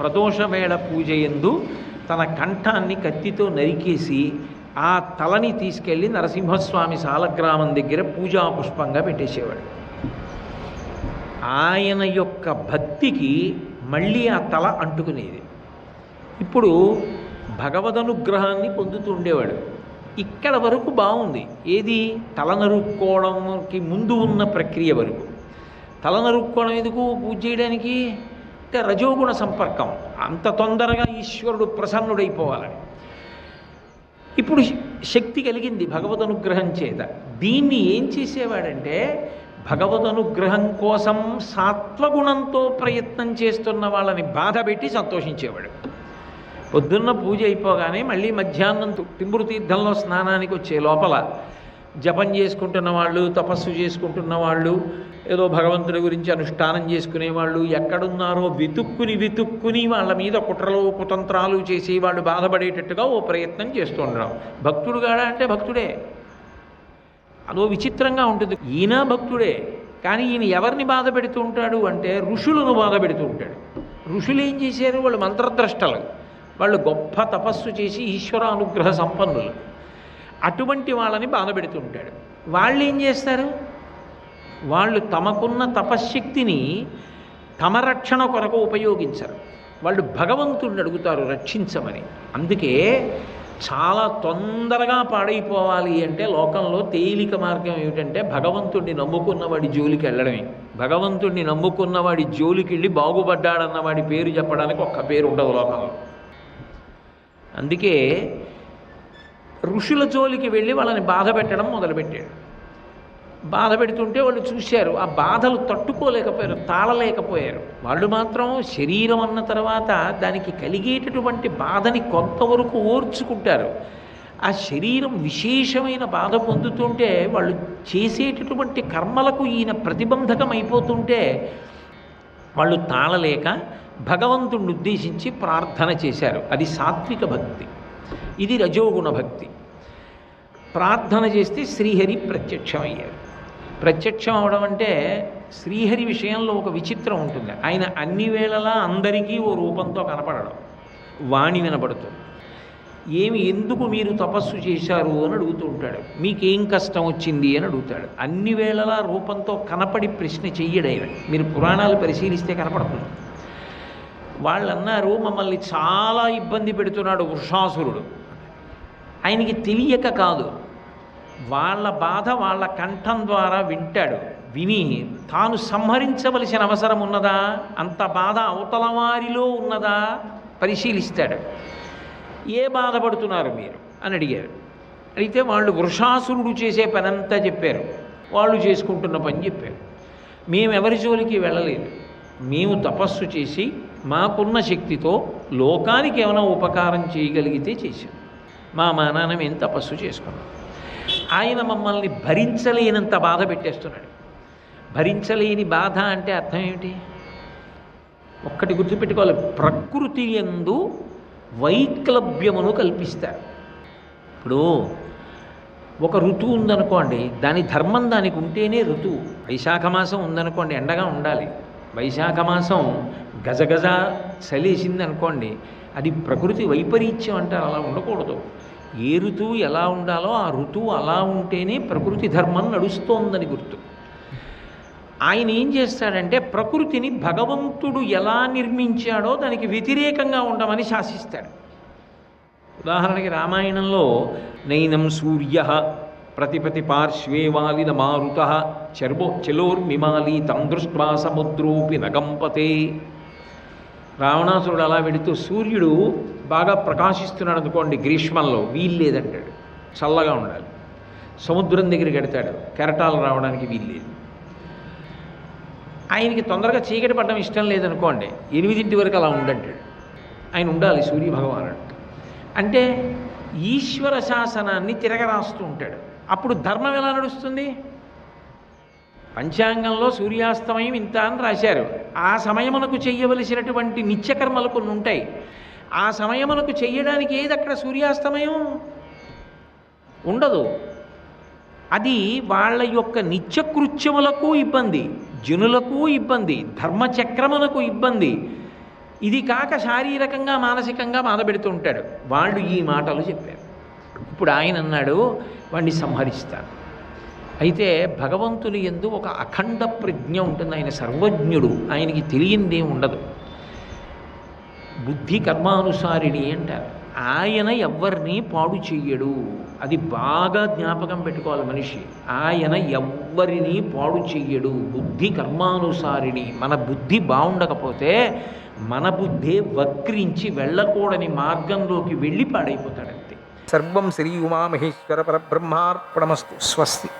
ప్రదోషవేళ పూజ యందు తన కంఠాన్ని కత్తితో నరికేసి ఆ తలని తీసుకెళ్ళి నరసింహస్వామి సాలగ్రామం దగ్గర పూజా పుష్పంగా పెట్టేసేవాడు. ఆయన యొక్క భక్తికి మళ్ళీ ఆ తల అంటుకునేది. ఇప్పుడు భగవదనుగ్రహాన్ని పొందుతూ ఉండేవాడు. ఇక్కడ వరకు బాగుంది. ఏది? తల నరుక్కోవడంకి ముందు ఉన్న ప్రక్రియ వరకు. తల నరుక్కోవడం ఎందుకు పూజ చేయడానికి? అంటే రజోగుణ సంపర్కం, అంత తొందరగా ఈశ్వరుడు ప్రసన్నుడైపోవాలని. ఇప్పుడు శక్తి కలిగింది భగవదనుగ్రహం చేత. దీన్ని ఏం చేసేవాడంటే భగవదనుగ్రహం కోసం సాత్వగుణంతో ప్రయత్నం చేస్తున్న వాళ్ళని బాధ పెట్టి సంతోషించేవాడు. పొద్దున్న పూజ అయిపోగానే మళ్ళీ మధ్యాహ్నం తింబురు తీర్థంలో స్నానానికి వచ్చే లోపల జపం చేసుకుంటున్న వాళ్ళు, తపస్సు చేసుకుంటున్న వాళ్ళు, ఏదో భగవంతుడి గురించి అనుష్ఠానం చేసుకునేవాళ్ళు ఎక్కడున్నారో వెతుక్కుని వాళ్ళ మీద కుట్రలు కుతంత్రాలు చేసి వాళ్ళు బాధపడేటట్టుగా ఓ ప్రయత్నం చేస్తూ ఉండడం. భక్తుడు గాడా అంటే భక్తుడే. అదో విచిత్రంగా ఉంటుంది. ఈయన భక్తుడే, కానీ ఈయన ఎవరిని బాధ పెడుతూ ఉంటాడు అంటే ఋషులను బాధ పెడుతూ ఉంటాడు. ఋషులు ఏం చేశారు? వాళ్ళు మంత్రద్రష్టలు, వాళ్ళు గొప్ప తపస్సు చేసి ఈశ్వర అనుగ్రహ సంపన్నులు. అటువంటి వాళ్ళని బాధ పెడుతూ ఉంటాడు. వాళ్ళు ఏం చేస్తారు? వాళ్ళు తమకున్న తపశ్శక్తిని తమ రక్షణ కొరకు ఉపయోగించరు. వాళ్ళు భగవంతుడిని అడుగుతారు రక్షించమని. అందుకే చాలా తొందరగా పాడైపోవాలి అంటే లోకంలో తేలిక మార్గం ఏమిటంటే భగవంతుడిని నమ్ముకున్నవాడి జోలికి వెళ్ళడమే. భగవంతుడిని నమ్ముకున్నవాడి జోలికి వెళ్ళి బాగుపడ్డాడన్న వాడి పేరు చెప్పడానికి ఒక్క పేరు ఉండదు లోకంలో. అందుకే ఋషుల జోలికి వెళ్ళి వాళ్ళని బాధ పెట్టడం మొదలుపెట్టాడు. బాధ పెడుతుంటే వాళ్ళు చూశారు, ఆ బాధలు తట్టుకోలేకపోయారు, తాళలేకపోయారు. వాళ్ళు మాత్రం శరీరం అన్న తర్వాత దానికి కలిగేటటువంటి బాధని కొంతవరకు ఓర్చుకుంటారు. ఆ శరీరం విశేషమైన బాధ పొందుతుంటే వాళ్ళు చేసేటటువంటి కర్మలకు ఈయన ప్రతిబంధకం అయిపోతుంటే వాళ్ళు తాళలేక భగవంతుడిని ఉద్దేశించి ప్రార్థన చేశారు. అది సాత్విక భక్తి. ఇది రజోగుణ భక్తి. ప్రార్థన చేస్తే శ్రీహరి ప్రత్యక్షమయ్యారు. ప్రత్యక్షం అవడం అంటే శ్రీహరి విషయంలో ఒక విచిత్రం ఉంటుంది. ఆయన అన్ని వేళలా అందరికీ ఓ రూపంతో కనపడడం, వాణి వినపడుతుంది. ఎందుకు మీరు తపస్సు చేశారు అని అడుగుతూ ఉంటాడు. మీకేం కష్టం వచ్చింది అని అడుగుతాడు. అన్ని వేళలా రూపంతో కనపడి ప్రశ్న చెయ్యడైన. మీరు పురాణాలు పరిశీలిస్తే కనపడుతుంది. వాళ్ళు అన్నారు, మమ్మల్ని చాలా ఇబ్బంది పెడుతున్నాడు వృషాసురుడు. ఆయనకి తెలియక కాదు, వాళ్ళ బాధ వాళ్ళ కంఠం ద్వారా వింటాడు. విని తాను సంహరించవలసిన అవసరం ఉన్నదా, అంత బాధ అవతల వారిలో ఉన్నదా పరిశీలిస్తాడు. ఏ బాధపడుతున్నారు మీరు అని అడిగారు. అడిగితే వాళ్ళు వృషాసురుడు చేసే పనంతా చెప్పారు, వాళ్ళు చేసుకుంటున్న పని చెప్పారు. మేము ఎవరి జోలికి వెళ్ళలేదు, మేము తపస్సు చేసి మాకున్న శక్తితో లోకానికి ఏమైనా ఉపకారం చేయగలిగితే చేశాం. మా మానాన మేము తపస్సు చేసుకున్నాం. ఆయన మమ్మల్ని భరించలేనంత బాధ పెట్టేస్తున్నాడు. భరించలేని బాధ అంటే అర్థం ఏమిటి? ఒక్కటి గుర్తుపెట్టుకోవాలి, ప్రకృతి యందు వైక్లభ్యమును కల్పిస్తారు. ఇప్పుడు ఒక ఋతువు ఉందనుకోండి, దాని ధర్మం దానికి ఉంటేనే ఋతువు. వైశాఖ మాసం ఉందనుకోండి, ఎండగా ఉండాలి. వైశాఖ మాసం గజగజ చలేసింది అనుకోండి, అది ప్రకృతి వైపరీత్యం అంటారు. అలా ఉండకూడదు. ఏ ఋతువు ఎలా ఉండాలో ఆ ఋతువు అలా ఉంటేనే ప్రకృతి ధర్మం నడుస్తోందని గుర్తు. ఆయన ఏం చేస్తాడంటే ప్రకృతిని భగవంతుడు ఎలా నిర్మించాడో దానికి వ్యతిరేకంగా ఉండమని శాసిస్తాడు. ఉదాహరణకి రామాయణంలో నైనం సూర్య ప్రతిపతి పార్శ్వే వాలిన మారుత చలోర్మిమాలి తం దృష్ట్వా సముద్రోపి నగంపతే. రావణాసురుడు అలా వెళుతూ సూర్యుడు బాగా ప్రకాశిస్తున్నాడు అనుకోండి, గ్రీష్మంలో వీల్లేదంటాడు, చల్లగా ఉండాలి. సముద్రం దగ్గరికి వెడతాడు, కెరటాలు రావడానికి వీల్లేదు. ఆయనకి తొందరగా చీకటి పడడం ఇష్టం లేదనుకోండి, 8 వరకు అలా ఉండంటాడు. ఆయన ఉండాలి సూర్యభగవానుడు. అంటే ఈశ్వర శాసనాన్ని తిరగరాస్తూ ఉంటాడు. అప్పుడు ధర్మం ఎలా నడుస్తుంది? పంచాంగంలో సూర్యాస్తమయం ఇంత అని రాశారు. ఆ సమయమునకు చెయ్యవలసినటువంటి నిత్యకర్మలు కొన్ని ఉంటాయి. ఆ సమయమునకు చెయ్యడానికి ఏది అక్కడ సూర్యాస్తమయం ఉండదు. అది వాళ్ళ యొక్క నిత్యకృత్యములకు ఇబ్బంది, జనులకు ఇబ్బంది, ధర్మచక్రమునకు ఇబ్బంది. ఇది కాక శారీరకంగా మానసికంగా బాధ పెడుతూ ఉంటాడు. వాళ్ళు ఈ మాటలు చెప్పారు. ఇప్పుడు ఆయన అన్నాడు, వాడిని సంహరిస్తాను. అయితే భగవంతుని యందు ఒక అఖండ ప్రజ్ఞ ఉంటుంది. ఆయన సర్వజ్ఞుడు, ఆయనకి తెలియందేం ఉండదు. బుద్ధి కర్మానుసారిణి అంటారు. ఆయన ఎవ్వరిని పాడు చెయ్యడు. అది బాగా జ్ఞాపకం పెట్టుకోవాలి మనిషి. ఆయన ఎవ్వరిని పాడు చెయ్యడు. బుద్ధి కర్మానుసారిణి. మన బుద్ధి బాగుండకపోతే మన బుద్ధే వక్రించి వెళ్ళకూడని మార్గంలోకి వెళ్ళి పాడైపోతాడంతే. సర్వం శ్రీ ఉమామహేశ్వర పరబ్రహ్మార్పణమస్తు. స్వస్తి.